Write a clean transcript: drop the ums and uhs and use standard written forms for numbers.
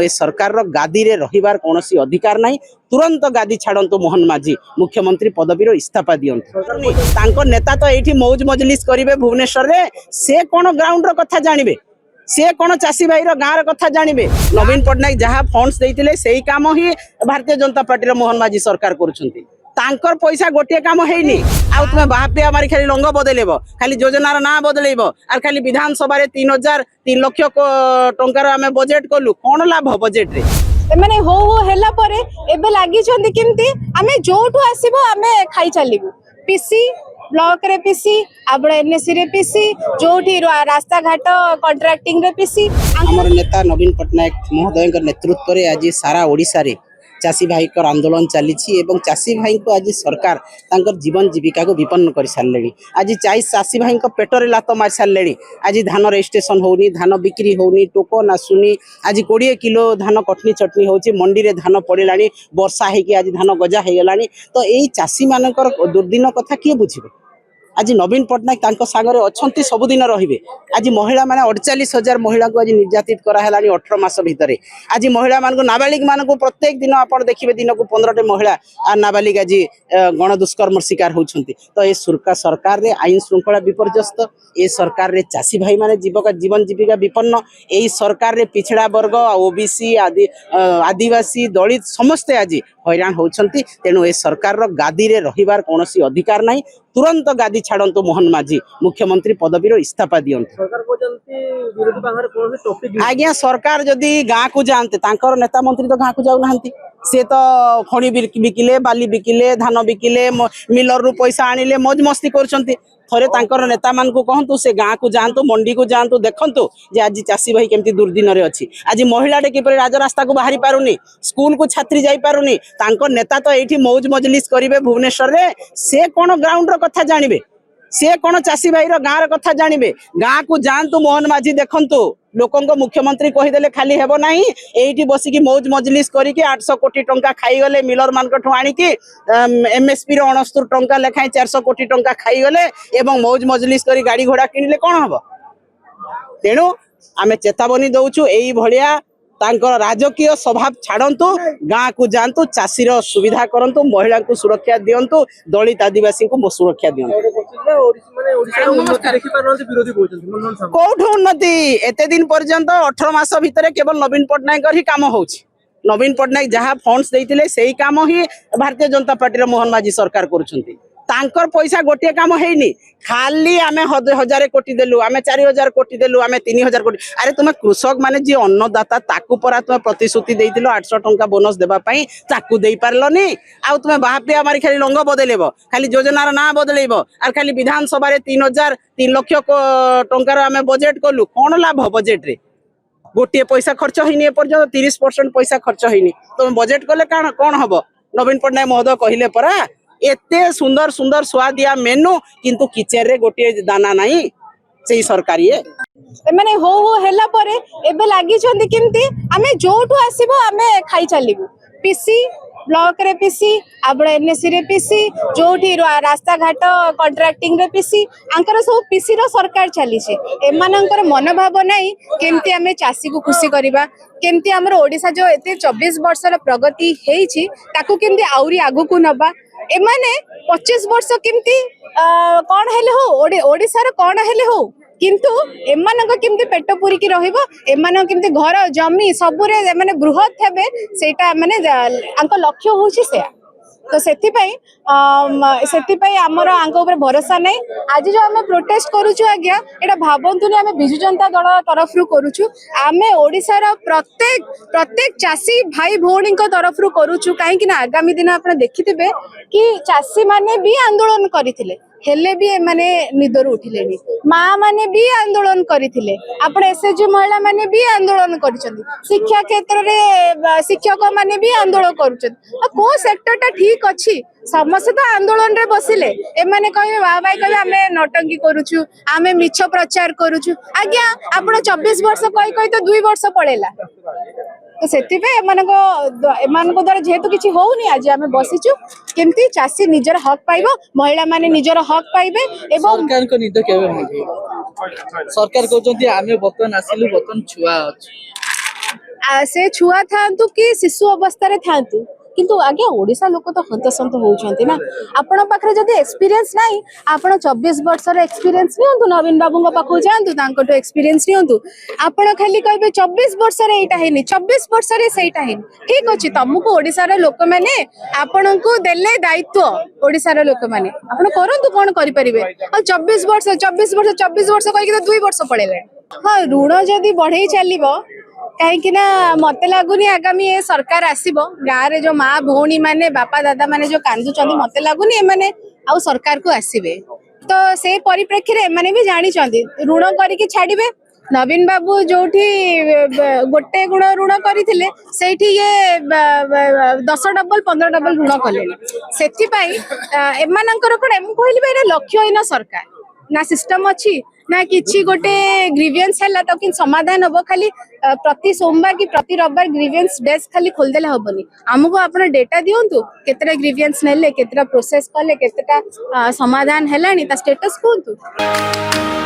सरकार गादी रे रहिबार कोनोसी अधिकार नहीं। तुरंत गादी छाड़ंतु मोहन माझी मुख्यमंत्री पदवीर इस्तीफा दियंतु। नेता तो एठी मौज मजलिस करिवे भुवनेश्वर रे, से कोन ग्राउंड रो कथा जानिबे, से कोन चासी भाई रो गाँ रो कथा जानिबे। नवीन पट्टनायक जहाँ फंड्स देइतिले सेही काम ही भारतीय जनता पार्टी रो मोहन माझी सरकार करूछंती। तांकर पैसा गोटे काम हेनी आ तुम बाहापिया मारी खाली रंग बदलेब, खाली योजनार ना बदलेब आर खाली विधानसभा 3 लाख टंकार आमे बजेट कलु, कोन लाभ बजेट रे? माने हो हेला परे एबे लागि छंती किमती आमे जोठु आसीबो आमे खाई चलिबु। पीसी ब्लॉक रे पीसी आबड़ एनएससी रे पीसी जोठी रास्ता घाट कॉन्ट्रैक्टिंग रे पीसी। हमर नेता नवीन पट्टनायक महोदय के नेतृत्व रे आज सारा ओडिसा रे चासी भाई को आंदोलन चली चासी भाई को आज सरकार तांकर जीवन जीविका को विपन्न कर सारे। आज चासी भाई को पेटर लात मार सारे। आज धान रजिस्ट्रेशन होनी, धान बिक्री होनी, टोकन आसुनी। आज 20 किलो धान कटनी चटनी होची, मंडी रे धान पड़ेला, वर्षा होगी आज धान गजा हो गला। तो यही चासी मानकर दुर्दिन कथा किए बुझे? आज नवीन पट्टनायक तांको सागरे अछंती सबुदिन रहिबे। आज महिला माने 48,000 महिला को आज निर्यातित करा हेलानी 18 मास भितरे। आज महिला मान को नाबालिग मान को प्रत्येक दिन आपण देखिबे दिन को 15टे महिला आ नाबालिग आज गण दुष्कर्म शिकार होछंती। तो ए सरकार रे आईन श्रृंखला विपर्यस्त, ए सरकार रे चासी भाई माने जीवन जीविका विपन्न, ए सरकार रे पिछड़ा वर्ग ओबीसी आदिवासी दलित समस्ते आज हैरान होछंती। तेणु ए सरकार रो गादी रे रहिबार कोनोसी अधिकार नाही। तुरंत गादी छाड़ंतु मोहन माझी मुख्यमंत्री पदवीर इस्तीफा दियंतु। आज्ञा सरकार जदि गाँ को जाते, तांकर नेता मंत्री तो गाँ को जाऊ नाहंती, से तो खणी बिकिले, बाली बिकिले, धान बिकिले, मिलर रु पैसा आनिले, मौज मस्ती करछंती। थरे तांकर नेता मान को कहंतु से गाँ को जातु, मंडी को जातु, देखंतु जे आज चासी भाई केमती दुर्दिन रे अछि। आज महिलाटे किपरि राजरास्ता को बाहरी पारुनी, स्कूल को छात्री जाई पारुनी। तांकर नेता तो एठी मौज मजलिस करिवे भुवनेश्वर रे, से कोन ग्राउंड रो कथा जानिबे, से कोन चासी भाई रो गाँ रो कथा जानिबे। गाँ को जातु मोहन माझी देखंतु, लोकों को मुख्यमंत्री कहीदेले खाली हेबो नाही। एठी बसिकी मौज मजलिस करिके 800 कोटी टंका खाई गले मिलर मानकठु आनिकी एमएसपी रो 69 टंका लेखाय 400 कोटी टंका खाई गले एवं मौज मजलिस करी गाड़ी घोड़ा किनिले कोन हबो? तेणु आमे चेतावनी दउछु, एई भलिया तांकर राजकीय स्वभाव छाड़ंतु, गाँ को जातु, चाषीर सुविधा करंतु, महिला को सुरक्षा दियंतु, दलित आदिवासी को सुरक्षा दियंतु। कोठु उन्नति एते दिन पर्यंत 18 मास भितरे केवल नवीन पट्टनायक ही काम होउछि। नवीन पट्टनायक जहाँ फंड्स देइतिले सेही काम ही भारतीय जनता पार्टी रो मोहन माझी सरकार करूछंती। तांकर पैसा गोटे काम हेनी, खाली आमे 1000 कोटी देलु, आमे 4000 कोटी देलु, आमे 3000 कोटी। अरे तुम कृषक माने जी अन्नदाता ताकू परा तुम प्रतिश्रुति देइतिलो 800 टंका बोनस देबा पई, ताकू देई पारलनी। आ तुम बाहापिया मारी खाली रंग बदलेब, खाली योजनार ना बदलेब आर खाली विधानसभा 3 लाख टंकार आमे बजेट कलु, कोन लाभ बजेट रे? गोटे पैसा खर्च होइनी, ए पर्यंत 30% पैसा खर्च होइनी। तुम बजेट कले कौन हम? नवीन पट्टनायक महोदय कहिले परा एते सुंदर सुंदर स्वादिया मेनू, किंतु किचेन रे गोटे दाना नहीं से सरकार ये माने हो हेला परे एबे लागि छंती किमती आमे जोठु आसीबो आमे खाई चलिबु। पीसी ब्लॉक रे पीसी आबड़ एनएससी रे पीसी जोठी रास्ता घाट कॉन्ट्रैक्टिंग रे पीसी आंकर सब पीसी रो सरकार चली छे। एमानंकर मनोभाव नाही केमती आमे चासी को खुशी करबा, केमती हमर ओडिसा जो एते 24 वर्ष रो प्रगति हेछि ताकू केमती आउरी आगु को नबा। एमाने 25 वर्ष केमती कोन हेले हो ओडिसा रो कोन हेले हो, किंतु एमानक केमती पेट पुरी की रहिबो, एमानक केमती घर जमी सबुरे माने बृहत हेबे, सेटा माने आंको लक्ष्य होछि से। तो सेति पई हमर आंको ऊपर भरोसा नै। आज जो हमें प्रोटेस्ट करूछु आज्ञा, एटा भाबंतुनी हमें बिजु जनता दल तरफ रु करूछु। आमे ओडिसा रो प्रत्येक चासी भाई भौणी को तरफ रु करूछु, काहे कि ना आगामी दिन आपण देखिथिबे कि चासी माने भी आंदोलन करिथिले, हेले भी माने निदर उठिलेनी, माँ माने भी आंदोलन करथिले, आपण एसएचजी महिला माने भी आंदोलन करिसथि, शिक्षा क्षेत्र रे शिक्षक माने भी आंदोलन करूछन। को सेक्टरटा ठीक अछि? समस्त तो आंदोलन रे बसिले, ए माने कहबे बा भाई कहबे हमें नौटंकी करूछु, हमें मिछ प्रचार करूछु। आज्ञा आपण 24 वर्ष कहि तो 2 वर्ष पळेला। तो सेति पे एमानको द्वारा जेहेतु किछि होउनी, आज आमे बसिछु केमती चासी निजर हक पाइबो, महिला माने निजर हक पाइबे। एवं सरकार को निद केबे होई? सरकार कहउछन्ती आमे बतन आसिलु बतन छुआ अछि, से छुआ थांतु कि शिशु अवस्था थांतु किंतु आज्ञा ओडिशा लोक तो हंतसंत होउछंती ना आपण पाखरे जदी एक्सपीरियंस नाही आपण 24 वर्षर एक्सपीरियंस नियंतु नवीन बाबू पाखु जांतु तांको एक्सपीरियंस नियंतु आपण खाली कहबे 24 वर्षर एटा हेनी 24 वर्षर सेटा हेनी ठीक अछि तुमको ओडिशा रे लोक माने आपण को देले दायित्व ओडिशा रे लोक माने आपण करंतु कोन करि परिबे आ 24 वर्ष 24 वर्ष कहि के 2 वर्ष पळेले हां ऋण जदी बढ़ई चलिबो कहीं मत लगुनि आगामी ए सरकार आसीबो गाँव रे जो माँ भौणी माने बापा दादा माने जो कांदुचंदी मत लगुनि एमाने आउ सरकार को आसीबे तो से परिप्रेक्षी रे एमाने भी जानी चंदी ऋण करिके छाड़िबे नवीन बाबू जोठी गोटे गुण ऋण करथिले सेठी ये 10 डबल 15 डबल ऋण कले सेथि पई एमानकर कोन एम कहलिबे एरा लक्ष्यहीन सरकार ना सिस्टम अच्छी ना किछि गोटे ग्रीवियंस है तो कि समाधान हम खाली प्रति सोमवार कि प्रति रविवार ग्रीवियंस डेस्क खाली खोलदेले हेनी आमको आपण डेटा दिंतु केतरा ग्रीवियंस नेले केतरा प्रोसेस कले केतरा समाधान हेलानी ता स्टेटस कहतु।